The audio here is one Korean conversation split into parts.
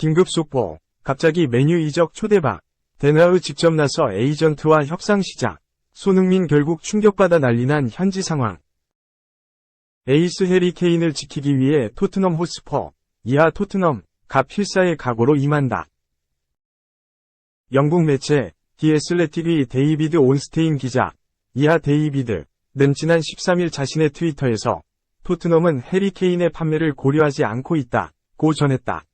긴급 속보. 갑자기 맨유 이적 초대박. 데나우 직접 나서 에이전트와 협상 시작. 손흥민 결국 충격받아 난리난 현지 상황. 에이스 해리 케인을 지키기 위해 토트넘 호스퍼, 이하 토트넘, 갑 필사의 각오로 임한다. 영국 매체 디 애슬레틱의 데이비드 온스테인 기자, 이하 데이비드는 지난 13일 자신의 트위터에서 토트넘은 해리 케인의 판매를 고려하지 않고 있다고 전했다.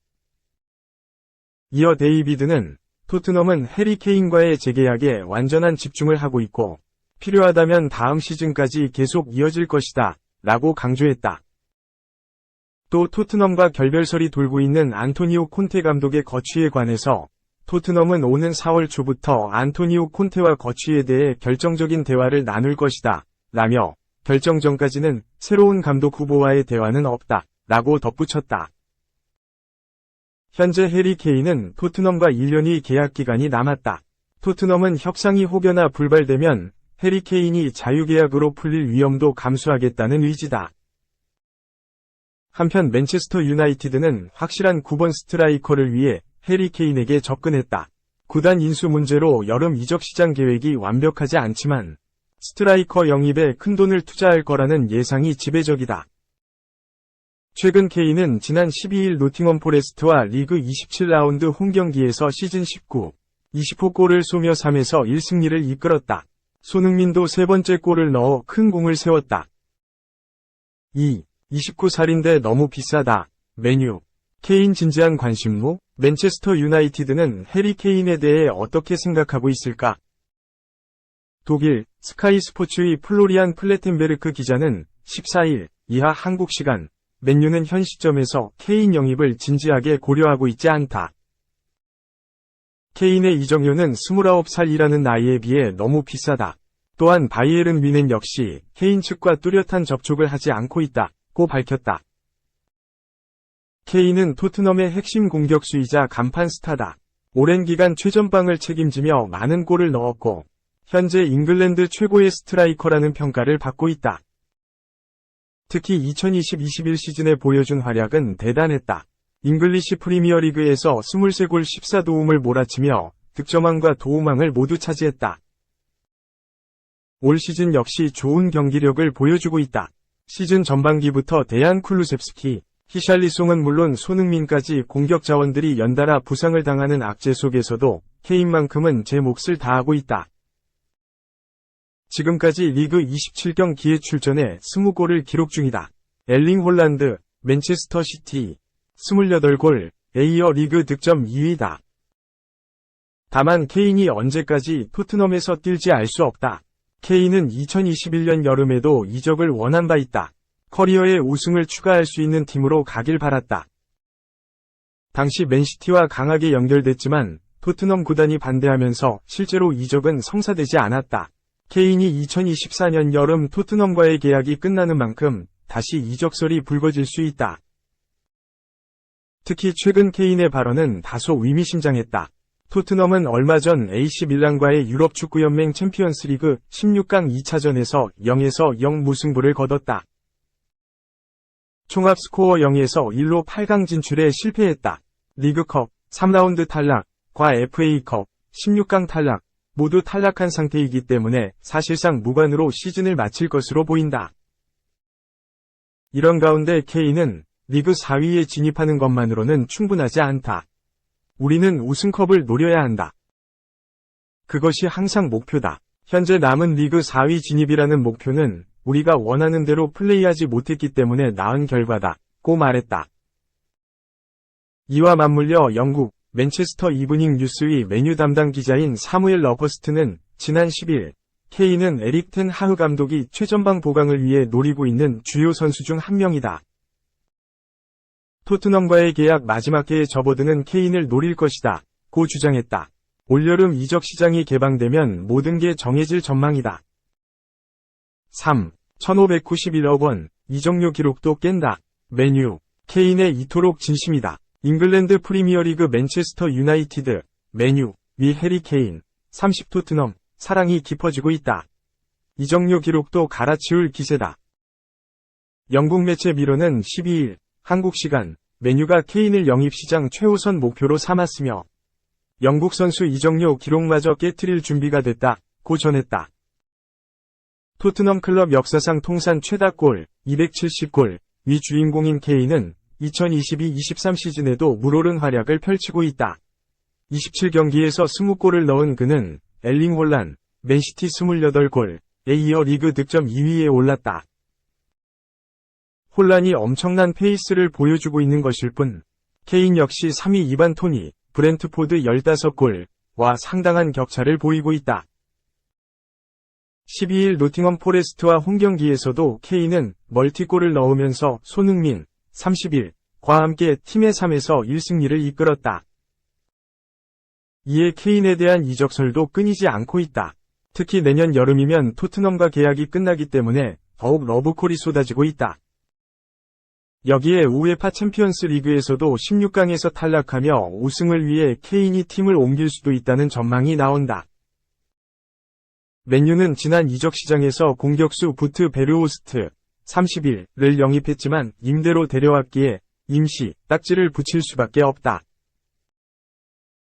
이어 데이비드는 토트넘은 해리 케인과의 재계약에 완전한 집중을 하고 있고 필요하다면 다음 시즌까지 계속 이어질 것이다 라고 강조했다. 또 토트넘과 결별설이 돌고 있는 안토니오 콘테 감독의 거취에 관해서 토트넘은 오는 4월 초부터 안토니오 콘테와 거취에 대해 결정적인 대화를 나눌 것이다 라며 결정 전까지는 새로운 감독 후보와의 대화는 없다 라고 덧붙였다. 현재 해리 케인은 토트넘과 1년의 계약 기간이 남았다. 토트넘은 협상이 혹여나 불발되면 해리 케인이 자유계약으로 풀릴 위험도 감수하겠다는 의지다. 한편 맨체스터 유나이티드는 확실한 9번 스트라이커를 위해 해리 케인에게 접근했다. 구단 인수 문제로 여름 이적 시장 계획이 완벽하지 않지만 스트라이커 영입에 큰돈을 투자할 거라는 예상이 지배적이다. 최근 케인은 지난 12일 노팅엄 포레스트와 리그 27라운드 홈경기에서 시즌 19, 20호 골을 쏘며 3에서 1승리를 이끌었다. 손흥민도 3번째 골을 넣어 큰 공을 세웠다. 29살인데 너무 비싸다. 맨유. 케인 진지한 관심무? 맨체스터 유나이티드는 해리 케인에 대해 어떻게 생각하고 있을까? 독일 스카이 스포츠의 플로리안 플레텐베르크 기자는 14일 이하 한국 시간 맨유는 현 시점에서 케인 영입을 진지하게 고려하고 있지 않다. 케인의 이적료는 29살이라는 나이에 비해 너무 비싸다. 또한 바이에른 뮌헨 역시 케인 측과 뚜렷한 접촉을 하지 않고 있다고 밝혔다. 케인은 토트넘의 핵심 공격수이자 간판 스타다. 오랜 기간 최전방을 책임지며 많은 골을 넣었고 현재 잉글랜드 최고의 스트라이커라는 평가를 받고 있다. 특히 2020-21 시즌에 보여준 활약은 대단했다. 잉글리시 프리미어리그에서 23골 14도움을 몰아치며 득점왕과 도움왕을 모두 차지했다. 올 시즌 역시 좋은 경기력을 보여주고 있다. 시즌 전반기부터 데얀 쿨루셉스키, 히샬리송은 물론 손흥민까지 공격 자원들이 연달아 부상을 당하는 악재 속에서도 케인만큼은 제 몫을 다하고 있다. 지금까지 리그 27경기에 출전해 20골을 기록 중이다. 엘링 홀란드, 맨체스터 시티, 28골에 이어 리그 득점 2위다. 다만 케인이 언제까지 토트넘에서 뛸지 알 수 없다. 케인은 2021년 여름에도 이적을 원한 바 있다. 커리어에 우승을 추가할 수 있는 팀으로 가길 바랐다. 당시 맨시티와 강하게 연결됐지만 토트넘 구단이 반대하면서 실제로 이적은 성사되지 않았다. 케인이 2024년 여름 토트넘과의 계약이 끝나는 만큼 다시 이적설이 불거질 수 있다. 특히 최근 케인의 발언은 다소 의미심장했다. 토트넘은 얼마 전 AC 밀란과의 유럽축구연맹 챔피언스리그 16강 2차전에서 0에서 0 무승부를 거뒀다. 총합 스코어 0에서 1로 8강 진출에 실패했다. 리그컵 3라운드 탈락과 FA컵 16강 탈락 모두 탈락한 상태이기 때문에 사실상 무관으로 시즌을 마칠 것으로 보인다. 이런 가운데 케인은 리그 4위에 진입하는 것만으로는 충분하지 않다. 우리는 우승컵을 노려야 한다. 그것이 항상 목표다. 현재 남은 리그 4위 진입이라는 목표는 우리가 원하는 대로 플레이하지 못했기 때문에 나은 결과다고 말했다. 이와 맞물려 영국 맨체스터 이브닝 뉴스의 맨유 담당 기자인 사무엘 러퍼스트는 지난 10일 케인은 에릭 텐 하흐 감독이 최전방 보강을 위해 노리고 있는 주요 선수 중 한 명이다. 토트넘과의 계약 마지막 해에 접어드는 케인을 노릴 것이다 고 주장했다. 올여름 이적 시장이 개방되면 모든 게 정해질 전망이다. 3. 1591억 원, 이적료 기록도 깬다. 맨유, 케인의 이토록 진심이다. 잉글랜드 프리미어리그 맨체스터 유나이티드, 맨유, 위 해리 케인, 30 토트넘, 사랑이 깊어지고 있다. 이적료 기록도 갈아치울 기세다. 영국 매체 미러는 12일 한국 시간 맨유가 케인을 영입시장 최우선 목표로 삼았으며 영국 선수 이적료 기록마저 깨트릴 준비가 됐다고 전했다. 토트넘 클럽 역사상 통산 최다 골 270골 위 주인공인 케인은 2022-23 시즌에도 물오른 활약을 펼치고 있다. 27경기에서 20골을 넣은 그는 엘링 홀란, 맨시티 28골에 이어 리그 득점 2위에 올랐다. 홀란이 엄청난 페이스를 보여주고 있는 것일 뿐 케인 역시 3위 이반 토니, 브렌트포드 15골과 상당한 격차를 보이고 있다. 12일 노팅엄 포레스트와 홈경기에서도 케인은 멀티골을 넣으면서 손흥민, 30일과 함께 팀의 3에서 1승리를 이끌었다. 이에 케인에 대한 이적설도 끊이지 않고 있다. 특히 내년 여름이면 토트넘과 계약이 끝나기 때문에 더욱 러브콜이 쏟아지고 있다. 여기에 우에파 챔피언스 리그에서도 16강에서 탈락하며 우승을 위해 케인이 팀을 옮길 수도 있다는 전망이 나온다. 맨유는 지난 이적 시장에서 공격수 부트 베르호스트 30일을 영입했지만 임대로 데려왔기에 임시 딱지를 붙일 수밖에 없다.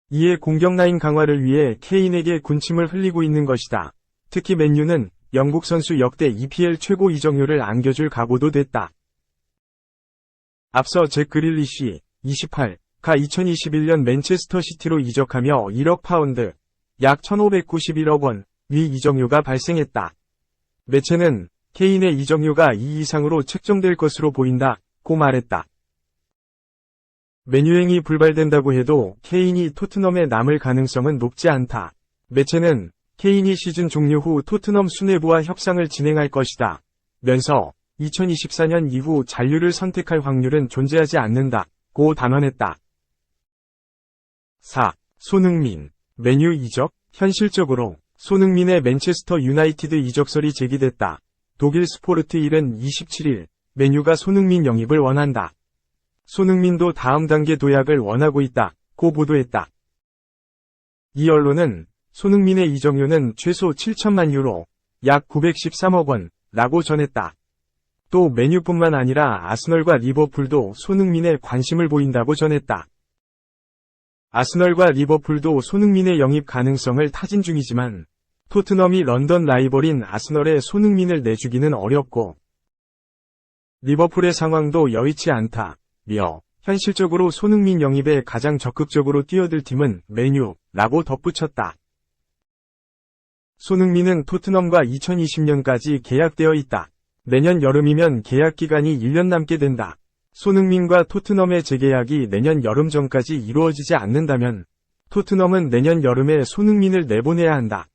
이에 공격 라인 강화를 위해 케인에게 군침을 흘리고 있는 것이다. 특히 맨유는 영국 선수 역대 EPL 최고 이적료를 안겨줄 각오도 됐다. 앞서 잭 그릴리시 28가 2021년 맨체스터 시티로 이적하며 1억 파운드, 약 1,591억 원 위 이적료가 발생했다. 매체는 케인의 이적료가 이 이상으로 책정될 것으로 보인다고 말했다. 맨유행이 불발된다고 해도 케인이 토트넘에 남을 가능성은 높지 않다. 매체는 케인이 시즌 종료 후 토트넘 수뇌부와 협상을 진행할 것이다. 면서 2024년 이후 잔류를 선택할 확률은 존재하지 않는다고 단언했다. 4. 손흥민, 맨유 이적? 현실적으로 손흥민의 맨체스터 유나이티드 이적설이 제기됐다. 독일 스포르트 1은 27일 맨유가 손흥민 영입을 원한다. 손흥민도 다음 단계 도약을 원하고 있다고 보도했다. 이 언론은 손흥민의 이적료는 최소 7천만 유로, 약 913억 원라고 전했다. 또 맨유뿐만 아니라 아스널과 리버풀도 손흥민에 관심을 보인다고 전했다. 아스널과 리버풀도 손흥민의 영입 가능성을 타진 중이지만 토트넘이 런던 라이벌인 아스널에 손흥민을 내주기는 어렵고 리버풀의 상황도 여의치 않다며 현실적으로 손흥민 영입에 가장 적극적으로 뛰어들 팀은 맨유라고 덧붙였다. 손흥민은 토트넘과 2020년까지 계약되어 있다. 내년 여름이면 계약 기간이 1년 남게 된다. 손흥민과 토트넘의 재계약이 내년 여름 전까지 이루어지지 않는다면 토트넘은 내년 여름에 손흥민을 내보내야 한다.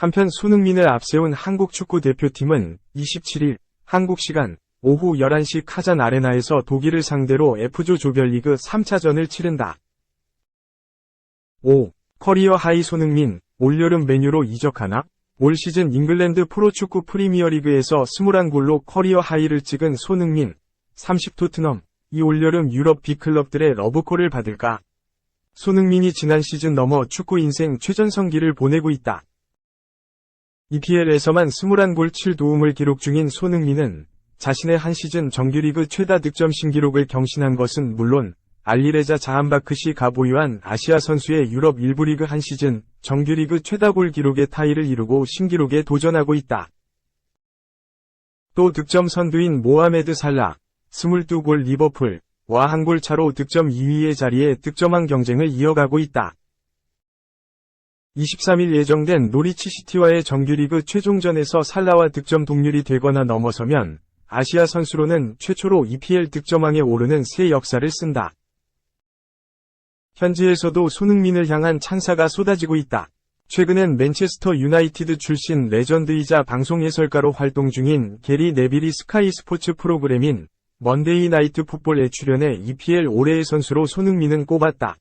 한편 손흥민을 앞세운 한국 축구 대표팀은 27일 한국 시간 오후 11시 카잔 아레나에서 독일을 상대로 F조 조별리그 3차전을 치른다. 5. 커리어 하이 손흥민, 올여름 맨유로 이적하나? 올 시즌 잉글랜드 프로축구 프리미어리그에서 21골로 커리어 하이를 찍은 손흥민, 30 토트넘, 이 올여름 유럽 빅클럽들의 러브콜을 받을까? 손흥민이 지난 시즌 넘어 축구 인생 최전성기를 보내고 있다. EPL에서만 21골 7도움을 기록 중인 손흥민은 자신의 한 시즌 정규리그 최다 득점 신기록을 경신한 것은 물론 알리레자 자한바크시가 보유한 아시아 선수의 유럽 1부 리그 한 시즌 정규리그 최다 골 기록의 타이를 이루고 신기록에 도전하고 있다. 또 득점 선두인 모하메드 살라, 22골 리버풀과 한 골 차로 득점 2위의 자리에 득점왕 경쟁을 이어가고 있다. 23일 예정된 노리치 시티와의 정규리그 최종전에서 살라와 득점 동률이 되거나 넘어서면 아시아 선수로는 최초로 EPL 득점왕에 오르는 새 역사를 쓴다. 현지에서도 손흥민을 향한 찬사가 쏟아지고 있다. 최근엔 맨체스터 유나이티드 출신 레전드이자 방송 해설가로 활동 중인 게리 네빌이 스카이 스포츠 프로그램인 먼데이 나이트 풋볼에 출연해 EPL 올해의 선수로 손흥민은 꼽았다.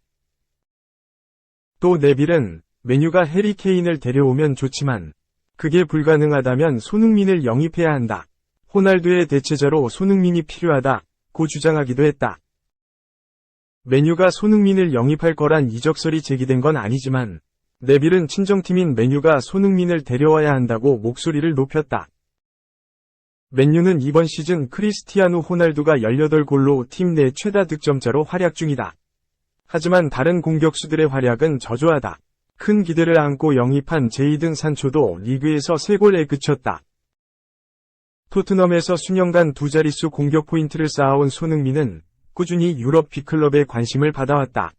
또 네빌은 맨유가 해리 케인을 데려오면 좋지만 그게 불가능하다면 손흥민을 영입해야 한다. 호날두의 대체자로 손흥민이 필요하다고 주장하기도 했다. 맨유가 손흥민을 영입할 거란 이적설이 제기된 건 아니지만 네빌은 친정팀인 맨유가 손흥민을 데려와야 한다고 목소리를 높였다. 맨유는 이번 시즌 크리스티아누 호날두가 18골로 팀 내 최다 득점자로 활약 중이다. 하지만 다른 공격수들의 활약은 저조하다. 큰 기대를 안고 영입한 제이든 산초도 리그에서 3골에 그쳤다. 토트넘에서 수년간 두 자릿수 공격 포인트를 쌓아온 손흥민은 꾸준히 유럽 빅클럽의 관심을 받아왔다.